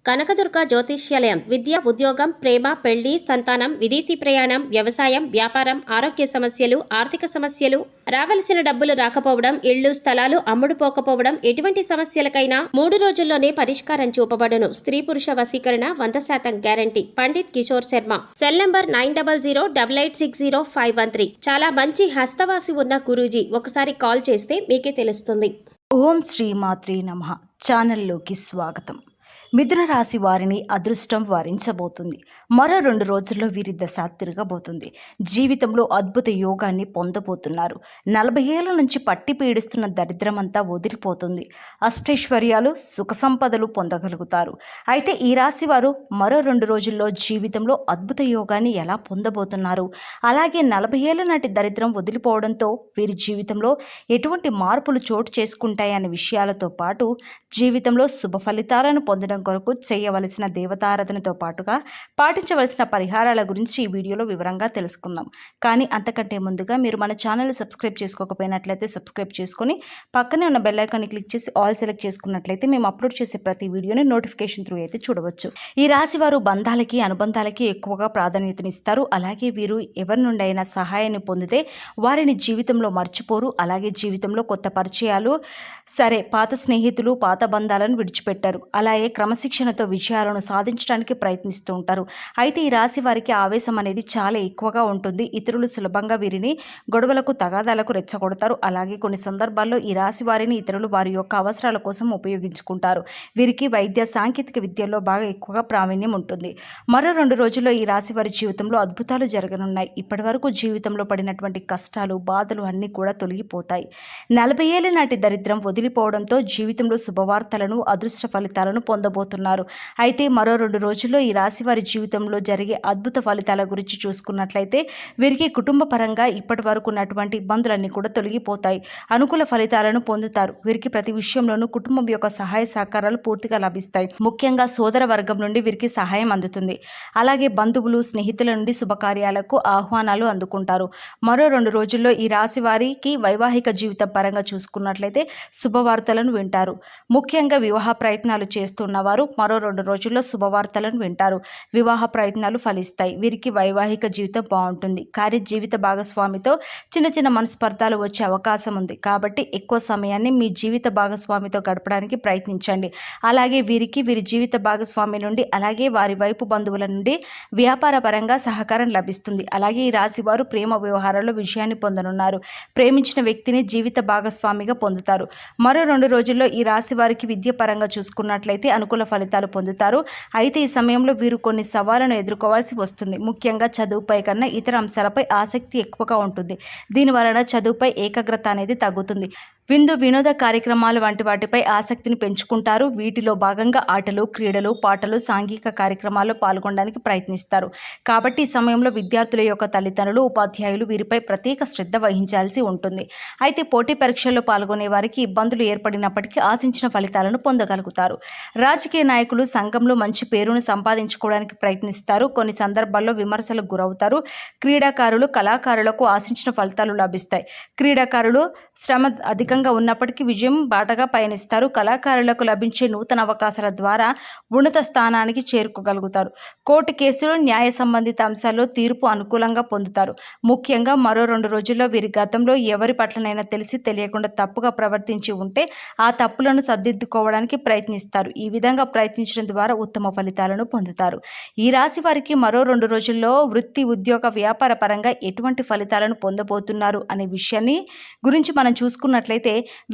కనకదుర్గ జ్యోతిష్యాలయం విద్య, ఉద్యోగం, ప్రేమ, పెళ్లి, సంతానం, విదేశీ ప్రయాణం, వ్యవసాయం, వ్యాపారం, ఆరోగ్య సమస్యలు, ఆర్థిక సమస్యలు, రావలసిన డబ్బులు రాకపోవడం, ఇళ్లు స్థలాలు అమ్ముడుపోకపోవడం, ఎటువంటి సమస్యలకైనా 3 రోజుల్లోనే పరిష్కారం చూపబడును. స్త్రీ పురుష వశీకరణ 100% guarantee. Pandit Kishore Sharma. Cell number 9008860513. చాలా మంచి హస్తవాసి ఉన్న గురూజీ. ఒకసారి కాల్ చేస్తే మీకే తెలుస్తుంది. ఓం శ్రీ మాత్రే నమః. ఛానల్లోకి స్వాగతం. మిథున రాశి వారిని అదృష్టం వరించబోతుంది. మరో 2 రోజుల్లో వీరి దశ తిరగబోతుంది. జీవితంలో అద్భుత యోగాన్ని పొందబోతున్నారు. 40 ఏళ్ల నుంచి పట్టి పీడిస్తున్న దరిద్రమంతా వదిలిపోతుంది. అష్టైశ్వర్యాలు, సుఖ సంపదలు పొందగలుగుతారు. అయితే ఈ రాశి వారు మరో 2 రోజుల్లో జీవితంలో అద్భుత యోగాన్ని ఎలా పొందబోతున్నారు, అలాగే 40 ఏళ్ల నాటి దరిద్రం వదిలిపోవడంతో వీరి జీవితంలో ఎటువంటి మార్పులు చోటు చేసుకుంటాయనే విషయాలతో పాటు జీవితంలో శుభ ఫలితాలను పొందడం కొరకు చేయవలసిన దేవతారాధనతో పాటుగా పాటించవలసిన పరిహారాల గురించి ఈ వీడియోలో వివరంగా తెలుసుకుందాం. కానీ అంతకంటే ముందుగా మీరు మన ఛానల్ సబ్స్క్రైబ్ చేసుకోకపోయినట్లయితే సబ్స్క్రైబ్ చేసుకొని పక్కనే ఉన్న బెల్ ఐకాన్ని క్లిక్ చేసి ఆల్ సెలెక్ట్ చేసుకున్నట్లయితే మేము అప్లోడ్ చేసే ప్రతి వీడియోని నోటిఫికేషన్ త్రూ అయితే చూడవచ్చు. ఈ రాశి వారు బంధాలకి, అనుబంధాలకి ఎక్కువగా ప్రాధాన్యతనిస్తారు. అలాగే వీరు ఎవరి నుండి అయినా సహాయాన్ని పొందితే వారిని జీవితంలో మర్చిపోరు. అలాగే జీవితంలో కొత్త పరిచయాలు, సరే పాత స్నేహితులు, పాత బంధాలను విడిచిపెట్టారు. అలాగే క్రమశిక్షణతో విజయాలను సాధించడానికి ప్రయత్నిస్తూ ఉంటారు. అయితే ఈ రాశి వారికి ఆవేశం అనేది చాలా ఎక్కువగా ఉంటుంది. ఇతరులు సులభంగా వీరిని గొడవలకు, తగాదాలకు రెచ్చగొడతారు. అలాగే కొన్ని సందర్భాల్లో ఈ రాశి వారిని ఇతరులు వారి యొక్క అవసరాల కోసం ఉపయోగించుకుంటారు. వీరికి వైద్య, సాంకేతిక విద్యల్లో బాగా ఎక్కువగా ప్రావీణ్యం ఉంటుంది. మరో 2 రోజుల్లో ఈ రాశి వారి జీవితంలో అద్భుతాలు జరగనున్నాయి. ఇప్పటి వరకు జీవితంలో పడినటువంటి కష్టాలు, బాధలు అన్నీ కూడా తొలగిపోతాయి. 40 ఏళ్ల నాటి దరిద్రం వదిలిపోవడంతో జీవితంలో శుభవార్తలను, అదృష్ట ఫలితాలను పొందబోతున్నారు. అయితే మరో 2 రోజుల్లో ఈ రాశి వారి జీవితంలో జరిగే అద్భుత ఫలితాల గురించి చూసుకున్నట్లయితే వీరికి కుటుంబ పరంగా ఇప్పటి వరకు ఉన్నటువంటి ఇబ్బందులన్నీ కూడా తొలగిపోతాయి. అనుకూల ఫలితాలను పొందుతారు. వీరికి ప్రతి విషయంలోనూ కుటుంబం యొక్క సహాయ సహకారాలు పూర్తిగా లభిస్తాయి. ముఖ్యంగా సోదర వర్గం నుండి వీరికి సహాయం అందుతుంది. అలాగే బంధువులు, స్నేహితుల నుండి శుభకార్యాలకు ఆహ్వానాలు అందుకుంటారు. మరో 2 రోజుల్లో ఈ రాశి వారికి వైవాహిక జీవితం పరంగా చూసుకున్నట్లయితే శుభవార్తలను వింటారు. ముఖ్యంగా వివాహ ప్రయత్నాలు చేస్తున్న వారు మరో 2 రోజుల్లో శుభవార్తలను వింటారు. వివాహ ప్రయత్నాలు ఫలిస్తాయి. వీరికి వైవాహిక జీవితం బాగుంటుంది. కానీ జీవిత భాగస్వామితో చిన్న చిన్న మనస్పర్ధాలు వచ్చే అవకాశం ఉంది. కాబట్టి ఎక్కువ సమయాన్ని మీ జీవిత భాగస్వామితో గడపడానికి ప్రయత్నించండి. అలాగే వీరికి వీరి జీవిత భాగస్వామి నుండి, అలాగే వారి వైపు బంధువుల నుండి వ్యాపార పరంగా సహకారం లభిస్తుంది. అలాగే ఈ రాశి వారు ప్రేమ వ్యవహారాల్లో విజయాన్ని పొందనున్నారు. ప్రేమించిన వ్యక్తిని జీవిత భాగస్వామిగా పొందుతారు. మరో 2 రోజుల్లో ఈ రాశి వారికి విద్య పరంగా చూసుకున్నట్లయితే అనుకూల ఫలితాలు పొందుతారు. అయితే ఈ సమయంలో వీరు కొన్ని సవాళ్లను ఎదుర్కోవాల్సి వస్తుంది. ముఖ్యంగా చదువుపై కన్నా ఇతర అంశాలపై ఆసక్తి ఎక్కువగా ఉంటుంది. దీనివలన చదువుపై ఏకాగ్రత అనేది తగ్గుతుంది. విందు, వినోద కార్యక్రమాలు వంటి వాటిపై ఆసక్తిని పెంచుకుంటారు. వీటిలో భాగంగా ఆటలు, క్రీడలు, పాటలు, సాంఘిక కార్యక్రమాల్లో పాల్గొనడానికి ప్రయత్నిస్తారు. కాబట్టి ఈ సమయంలో విద్యార్థుల యొక్క తల్లిదండ్రులు, ఉపాధ్యాయులు వీరిపై ప్రత్యేక శ్రద్ధ వహించాల్సి ఉంటుంది. అయితే పోటీ పరీక్షల్లో పాల్గొనే వారికి ఇబ్బందులు ఏర్పడినప్పటికీ ఆశించిన ఫలితాలను పొందగలుగుతారు. రాజకీయ నాయకులు సంఘంలో మంచి పేరును సంపాదించుకోవడానికి ప్రయత్నిస్తారు. కొన్ని సందర్భాల్లో విమర్శలకు గురవుతారు. క్రీడాకారులు, కళాకారులకు ఆశించిన ఫలితాలు లభిస్తాయి. క్రీడాకారులు శ్రమ అధికంగా ఉన్నప్పటికీ విజయం బాటగా పయనిస్తారు. కళాకారులకు లభించే నూతన అవకాశాల ద్వారా ఉన్నత స్థానానికి చేరుకోగలుగుతారు. కోర్టు కేసులు, న్యాయ సంబంధిత అంశాల్లో తీర్పు అనుకూలంగా పొందుతారు. ముఖ్యంగా మరో 2 రోజుల్లో వీరి గతంలో ఎవరి పట్లనైనా తెలిసి తెలియకుండా తప్పుగా ప్రవర్తించి ఉంటే ఆ తప్పులను సరిదిద్దుకోవడానికి ప్రయత్నిస్తారు. ఈ విధంగా ప్రయత్నించడం ద్వారా ఉత్తమ ఫలితాలను పొందుతారు. ఈ రాశి వారికి మరో 2 రోజుల్లో వృత్తి, ఉద్యోగ, వ్యాపార పరంగా ఎటువంటి ఫలితాలను పొందబోతున్నారు అనే విషయాన్ని గురించి మనం చూసుకున్నట్లయితే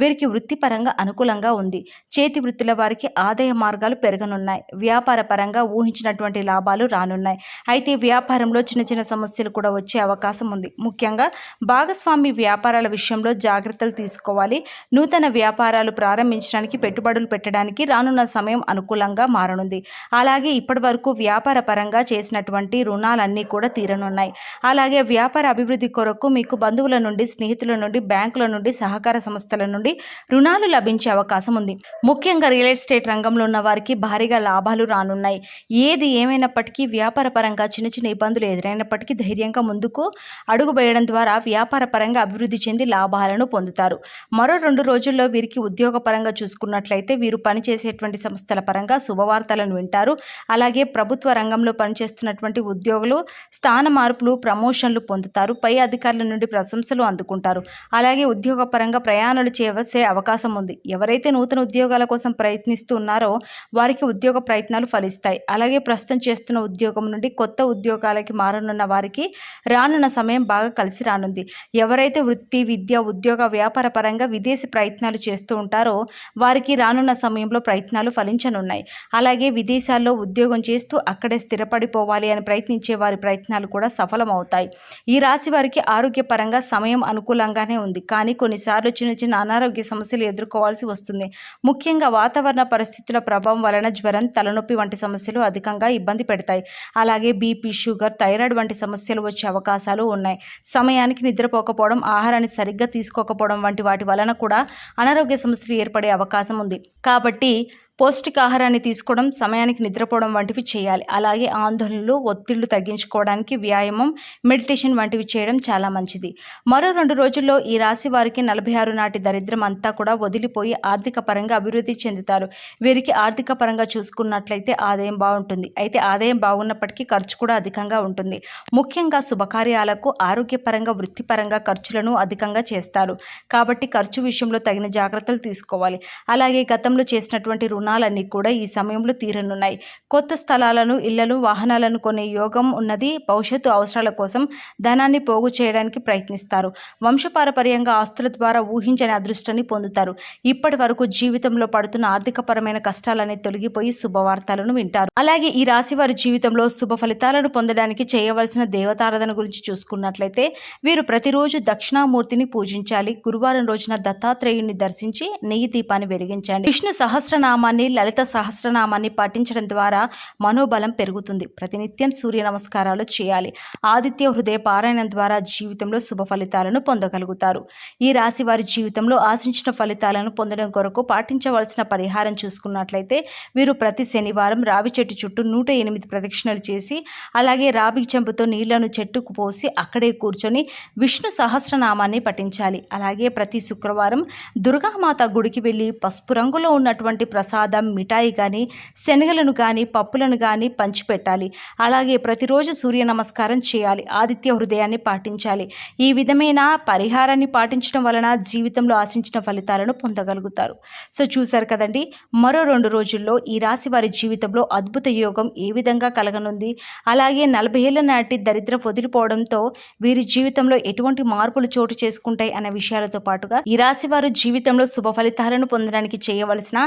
వీరికి వృత్తిపరంగా అనుకూలంగా ఉంది. చేతి వృత్తుల వారికి ఆదాయ మార్గాలు పెరగనున్నాయి. వ్యాపార పరంగా ఊహించినటువంటి లాభాలు రానున్నాయి. అయితే వ్యాపారంలో చిన్న చిన్న సమస్యలు కూడా వచ్చే అవకాశం ఉంది. ముఖ్యంగా భాగస్వామి వ్యాపారాల విషయంలో జాగ్రత్తలు తీసుకోవాలి. నూతన వ్యాపారాలు ప్రారంభించడానికి, పెట్టుబడులు పెట్టడానికి రానున్న సమయం అనుకూలంగా మారనుంది. అలాగే ఇప్పటి వరకు వ్యాపార పరంగా చేసినటువంటి రుణాలన్నీ కూడా తీరనున్నాయి. అలాగే వ్యాపార అభివృద్ధి కొరకు మీకు బంధువుల నుండి, స్నేహితుల నుండి, బ్యాంకుల నుండి సహకార సంస్థ సంస్థల నుండి రుణాలు లభించే అవకాశం ఉంది. ముఖ్యంగా రియల్ ఎస్టేట్ రంగంలో ఉన్న వారికి భారీగా లాభాలు రానున్నాయి. ఏది ఏమైనప్పటికీ వ్యాపార పరంగా చిన్న చిన్న ఇబ్బందులు ఎదురైనప్పటికీ ధైర్యంగా ముందుకు అడుగు వేయడం ద్వారా వ్యాపార పరంగా అభివృద్ధి చెంది లాభాలను పొందుతారు. మరో 2 రోజుల్లో వీరికి ఉద్యోగ పరంగా చూసుకున్నట్లయితే వీరు పనిచేసేటువంటి సంస్థల పరంగా శుభవార్తలను వింటారు. అలాగే ప్రభుత్వ రంగంలో పనిచేస్తున్నటువంటి ఉద్యోగులు స్థాన మార్పులు, ప్రమోషన్లు పొందుతారు. పై అధికారుల నుండి ప్రశంసలు అందుకుంటారు. అలాగే ఉద్యోగ పరంగా ప్రయాణాలు చేయవలసే అవకాశం ఉంది. ఎవరైతే నూతన ఉద్యోగాల కోసం ప్రయత్నిస్తూ ఉన్నారో వారికి ఉద్యోగ ప్రయత్నాలు ఫలిస్తాయి. అలాగే ప్రస్తుతం చేస్తున్న ఉద్యోగం నుండి కొత్త ఉద్యోగాలకి మారనున్న వారికి రానున్న సమయం బాగా కలిసి రానుంది. ఎవరైతే వృత్తి, విద్య, ఉద్యోగ, వ్యాపార పరంగా విదేశీ ప్రయత్నాలు చేస్తూ ఉంటారో వారికి రానున్న సమయంలో ప్రయత్నాలు ఫలించనున్నాయి. అలాగే విదేశాల్లో ఉద్యోగం చేస్తూ అక్కడే స్థిరపడిపోవాలి అని ప్రయత్నించే వారి ప్రయత్నాలు కూడా సఫలమవుతాయి. ఈ రాశి వారికి ఆరోగ్యపరంగా సమయం అనుకూలంగానే ఉంది. కానీ కొన్నిసార్లు చిన్న చిన్న అనారోగ్య సమస్యలు ఎదుర్కోవాల్సి వస్తుంది. ముఖ్యంగా వాతావరణ పరిస్థితుల ప్రభావం వలన జ్వరం, తలనొప్పి వంటి సమస్యలు అధికంగా ఇబ్బంది పెడతాయి. అలాగే బీపీ, షుగర్, థైరాయిడ్ వంటి సమస్యలు వచ్చే అవకాశాలు ఉన్నాయి. సమయానికి నిద్రపోకపోవడం, ఆహారాన్ని సరిగ్గా తీసుకోకపోవడం వంటి వాటి వలన కూడా అనారోగ్య సమస్యలు ఏర్పడే అవకాశం ఉంది. కాబట్టి పౌష్టికాహారాన్ని తీసుకోవడం, సమయానికి నిద్రపోవడం వంటివి చేయాలి. అలాగే ఆందోళనలు, ఒత్తిళ్లు తగ్గించుకోవడానికి వ్యాయామం, మెడిటేషన్ వంటివి చేయడం చాలా మంచిది. మరో 2 రోజుల్లో ఈ రాశి వారికి 46 నాటి దరిద్రం అంతా కూడా వదిలిపోయి ఆర్థిక పరంగా అభివృద్ధి చెందుతారు. వీరికి ఆర్థిక పరంగా చూసుకున్నట్లయితే ఆదాయం బాగుంటుంది. అయితే ఆదాయం బాగున్నప్పటికీ ఖర్చు కూడా అధికంగా ఉంటుంది. ముఖ్యంగా శుభకార్యాలకు, ఆరోగ్యపరంగా, వృత్తిపరంగా ఖర్చులను అధికంగా చేస్తారు. కాబట్టి ఖర్చు విషయంలో తగిన జాగ్రత్తలు తీసుకోవాలి. అలాగే గతంలో చేసినటువంటి రుణాలన్నీ కూడా ఈ సమయంలో తీరనున్నాయి. కొత్త స్థలాలను, ఇళ్లను, వాహనాలను కొనే యోగం ఉన్నది. భవిష్యత్తు అవసరాల కోసం ధనాన్ని పోగు చేయడానికి ప్రయత్నిస్తారు. వంశపారపర్యంగా ఆస్తుల ద్వారా ఊహించని అదృష్టాన్ని పొందుతారు. ఇప్పటి వరకు జీవితంలో పడుతున్న ఆర్థికపరమైన కష్టాలన్నీ తొలగిపోయి శుభవార్తలను వింటారు. అలాగే ఈ రాశి వారి జీవితంలో శుభ ఫలితాలను పొందడానికి చేయవలసిన దేవతారాధన గురించి చూసుకున్నట్లయితే వీరు ప్రతిరోజు దక్షిణామూర్తిని పూజించాలి. గురువారం రోజున దత్తాత్రేయుని దర్శించి నెయ్యి దీపాన్ని వెలిగించండి. విష్ణు సహస్రనామాన్ని, లలిత సహస్రనామాన్ని పాటించడం ద్వారా మనోబలం పెరుగుతుంది. ప్రతినిత్యం సూర్య నమస్కారాలు చేయాలి. ఆదిత్య హృదయ పారాయణం ద్వారా జీవితంలో శుభ ఫలితాలను పొందగలుగుతారు. ఈ రాశి వారి జీవితంలో ఆశించిన ఫలితాలను పొందడం కొరకు పాటించవలసిన పరిహారం చూసుకున్నట్లయితే వీరు ప్రతి శనివారం రావి చెట్టు చుట్టూ 108 ప్రదక్షిణలు చేసి, అలాగే రావి చెంబుతో నీళ్లను చెట్టుకు పోసి అక్కడే కూర్చొని విష్ణు సహస్రనామాన్ని పఠించాలి. అలాగే ప్రతి శుక్రవారం దుర్గామాత గుడికి వెళ్ళి పసుపు రంగులో ఉన్నటువంటి ప్రసాదం, మిఠాయి కానీ, శనగలను కానీ, పప్పులను కానీ పంచిపెట్టాలి. అలాగే ప్రతిరోజు సూర్య నమస్కారం చేయాలి. ఆదిత్య హృదయాన్ని పాటించాలి. ఈ విధమైన పరిహారాన్ని పాటించడం వలన జీవితంలో ఆశించిన ఫలితాలను పొందగలుగుతారు. సో చూశారు కదండి, మరో 2 రోజుల్లో ఈ రాశి వారి జీవితంలో అద్భుత యోగం ఏ విధంగా కలగనుంది, అలాగే 40 ఏళ్ల నాటి దరిద్రం వదిలిపోవడంతో వీరి జీవితంలో ఎటువంటి మార్పులు చోటు చేసుకుంటాయి అనే విషయాలతో పాటుగా ఈ రాశి వారు జీవితంలో శుభ ఫలితాలను పొందడానికి చేయవలసిన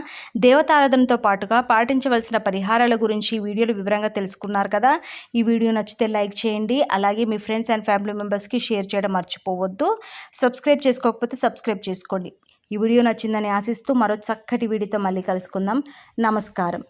దేవతారాధనతో పాటుగా పాటించవలసిన పరిహారాల గురించి ఈ వీడియోలో వివరంగా తెలుసుకున్నారు కదా. ఈ వీడియో నచ్చితే లైక్ చేయండి. అలాగే మీ ఫ్రెండ్స్ అండ్ ఫ్యామిలీ మెంబర్స్కి షేర్ చేయడం మర్చిపోవద్దు. సబ్స్క్రైబ్ చేసుకోకపోతే సబ్స్క్రైబ్ చేసుకోండి. ఈ వీడియో నచ్చిందని ఆశిస్తూ మరో చక్కటి వీడియోతో మళ్ళీ కలుసుకుందాం. నమస్కారం.